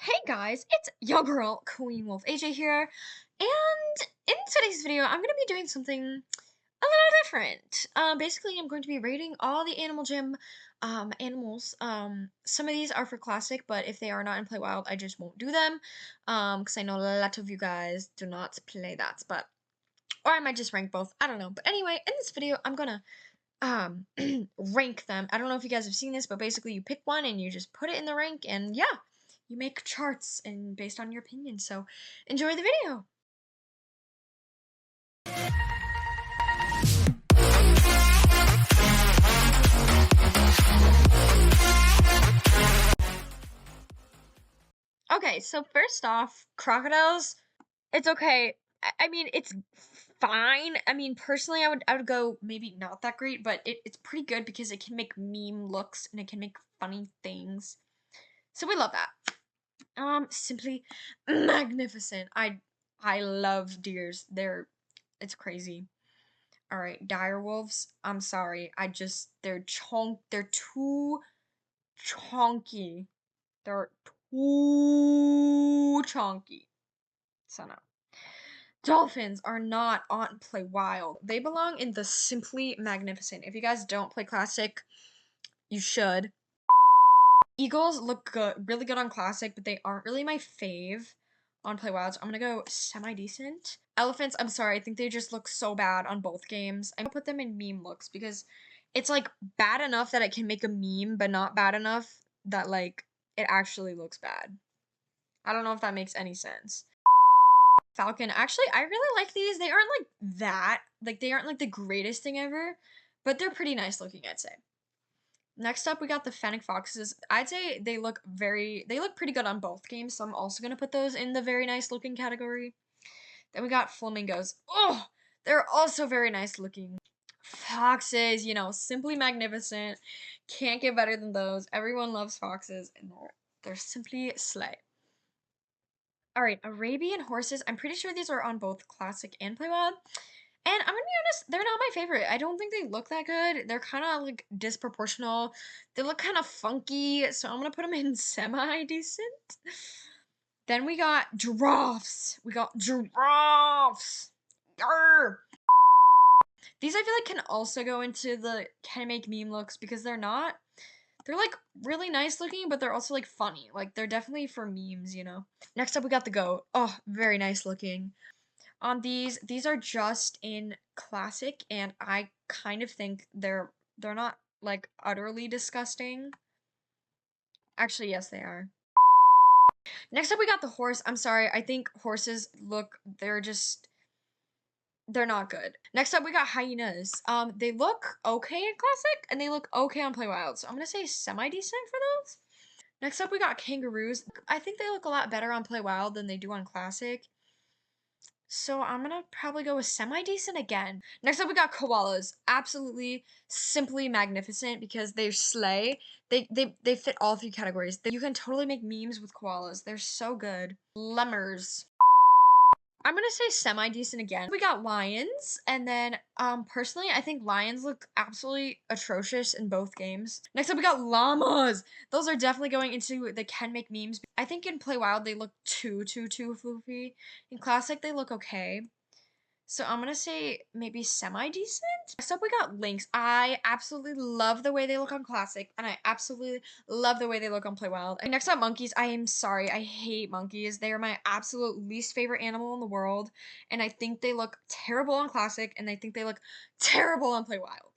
Hey guys, it's your girl, Queen Wolf AJ here, and in today's video, I'm going to be doing something a little different. Basically, I'm going to be rating all the Animal Gym, animals. Some of these are for Classic, but if they are not in Play Wild, I just won't do them, because I know a lot of you guys do not play that, or I might just rank both, I don't know. But anyway, in this video, I'm gonna, rank them. I don't know if you guys have seen this, but basically you pick one and you just put it in the rank, and yeah, you make charts and based on your opinion. So enjoy the video. Okay, so first off, crocodiles, it's okay. I mean, it's fine. I mean, personally, I would go maybe not that great, but it's pretty good because it can make meme looks and it can make funny things. So we love that. Simply magnificent. I love deers. It's crazy. All right, dire wolves. I'm sorry. They're too chonky. They're too chonky. So no. Dolphins are not on Play Wild. They belong in the Simply Magnificent. If you guys don't play Classic, you should. Eagles look good, really good on Classic, but they aren't really my fave on Play Wild, so I'm gonna go semi-decent. Elephants, I'm sorry, I think they just look so bad on both games. I'm gonna put them in meme looks because it's like bad enough that it can make a meme, but not bad enough that like it actually looks bad. I don't know if that makes any sense. Falcon, actually, I really like these. They aren't they aren't like the greatest thing ever, but they're pretty nice looking, I'd say. Next up, we got the Fennec Foxes. I'd say they look pretty good on both games, so I'm also going to put those in the very nice looking category. Then we got Flamingos. Oh, they're also very nice looking. Foxes, you know, simply magnificent. Can't get better than those. Everyone loves foxes, and they're simply slay. All right, Arabian horses. I'm pretty sure these are on both Classic and Play Wild. And I'm gonna be honest, they're not my favorite. I don't think they look that good. They're kind of like disproportional. They look kind of funky, so I'm gonna put them in semi-decent. Then we got giraffes. Yarr! These I feel like can also go into the can make meme looks because they're like really nice looking, but they're also like funny. Like they're definitely for memes, you know. Next up we got the goat. Oh, very nice looking. On these are just in Classic, and I kind of think they're not like utterly disgusting. Actually, yes, they are. Next up, we got the horse. I'm sorry, I think horses they're not good. Next up, we got hyenas. They look okay in Classic, and they look okay on Play Wild, so I'm gonna say semi-decent for those. Next up, we got kangaroos. I think they look a lot better on Play Wild than they do on Classic. So I'm gonna probably go with semi-decent again. Next up, we got koalas. Absolutely, simply magnificent because they slay. They fit all three categories. You can totally make memes with koalas. They're so good. Lemurs. I'm gonna say semi-decent again. We got lions, and then personally, I think lions look absolutely atrocious in both games. Next up, we got llamas. Those are definitely going into the can make memes. I think in Play Wild they look too floofy. In Classic they look okay. So I'm gonna say maybe semi-decent. Next up, we got lynx. I absolutely love the way they look on Classic, and I absolutely love the way they look on Play Wild. And next up, monkeys. I am sorry, I hate monkeys. They are my absolute least favorite animal in the world, and I think they look terrible on Classic, and I think they look terrible on Play Wild.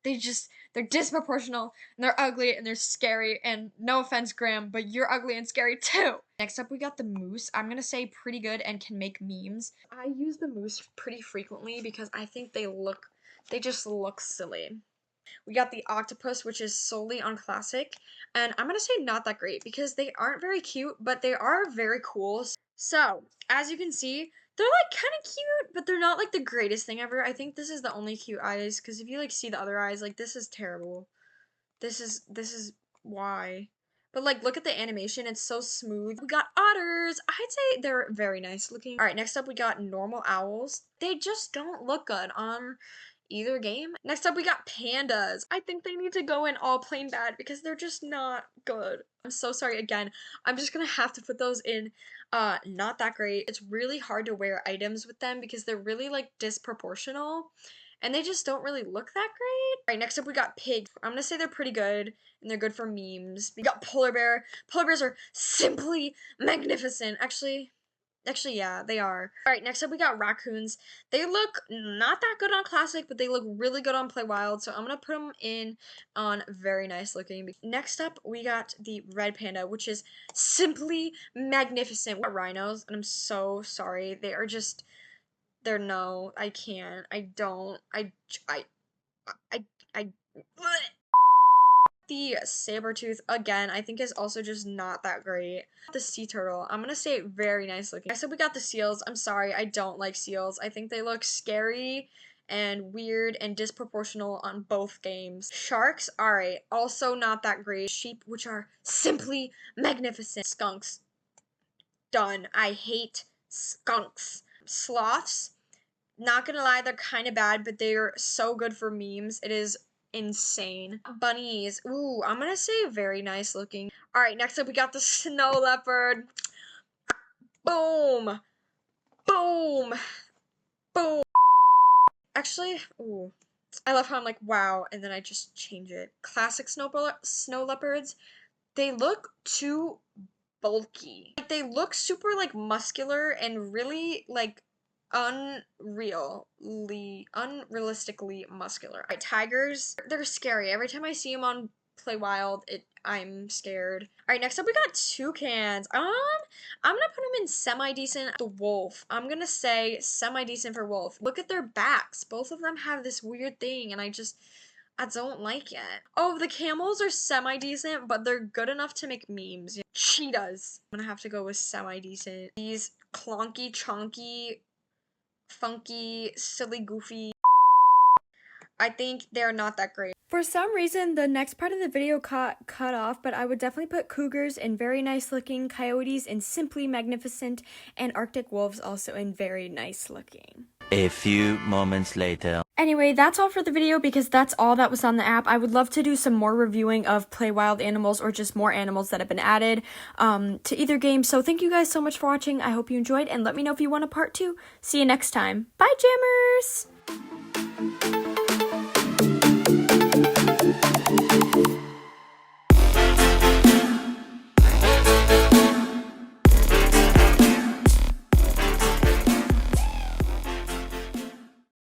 They're disproportional, and they're ugly, and they're scary, and no offense, Graham, but you're ugly and scary too. Next up, we got the moose. I'm gonna say pretty good and can make memes. I use the moose pretty frequently because I think they just look silly. We got the octopus, which is solely on Classic, and I'm gonna say not that great because they aren't very cute, but they are very cool. So, as you can see, they're like kind of cute, but they're not like the greatest thing ever. I think this is the only cute eyes, because if you like see the other eyes, like this is terrible. This is why. But like look at the animation, it's so smooth. We got otters. I'd say they're very nice looking. All right, next up we got normal owls. They just don't look good on either game. Next up, we got pandas. I think they need to go in all plain bad because they're just not good. I'm so sorry again. I'm just gonna have to put those in not that great. It's really hard to wear items with them because they're really like disproportional and they just don't really look that great. All right, next up we got pigs. I'm gonna say they're pretty good and they're good for memes. We got polar bear. Polar bears are simply magnificent. Actually, yeah, they are. All right, next up we got raccoons. They look not that good on Classic, but they look really good on Play Wild, so I'm gonna put them in on very nice looking. Next up, we got the red panda, which is simply magnificent. We got rhinos, and I'm so sorry. They're no, I can't. I don't. I The saber tooth, again, I think is also just not that great. The sea turtle, I'm gonna say very nice looking. I said we got the seals. I'm sorry, I don't like seals. I think they look scary and weird and disproportional on both games. Sharks, alright, also not that great. Sheep, which are simply magnificent. Skunks, done. I hate skunks. Sloths, not gonna lie, they're kind of bad, but they're so good for memes. It is insane. Bunnies. Ooh, I'm gonna say very nice looking. All right, next up we got the snow leopard. Boom. Boom. Boom. Actually, ooh. I love how I'm like, wow, and then I just change it. Classic snow leopards. They look too bulky. Like, they look super like muscular and really like unrealistically muscular. Right, tigers, they're scary. Every time I see them on Play Wild, I'm scared. All right, next up we got toucans. I'm gonna put them in semi-decent. The wolf, I'm gonna say semi-decent for wolf. Look at their backs. Both of them have this weird thing, and I don't like it. Oh, the camels are semi-decent, but they're good enough to make memes. Cheetahs, I'm gonna have to go with semi-decent. These clonky, chonky, funky, silly, goofy, I think they're not that great. For some reason, the next part of the video cut off, but I would definitely put cougars in very nice looking, coyotes in simply magnificent, and Arctic wolves also in very nice looking. A few moments later. Anyway, that's all for the video because that's all that was on the app. I would love to do some more reviewing of Play Wild animals or just more animals that have been added to either game. So thank you guys so much for watching. I hope you enjoyed and let me know if you want a part 2. See you next time. Bye, Jammers!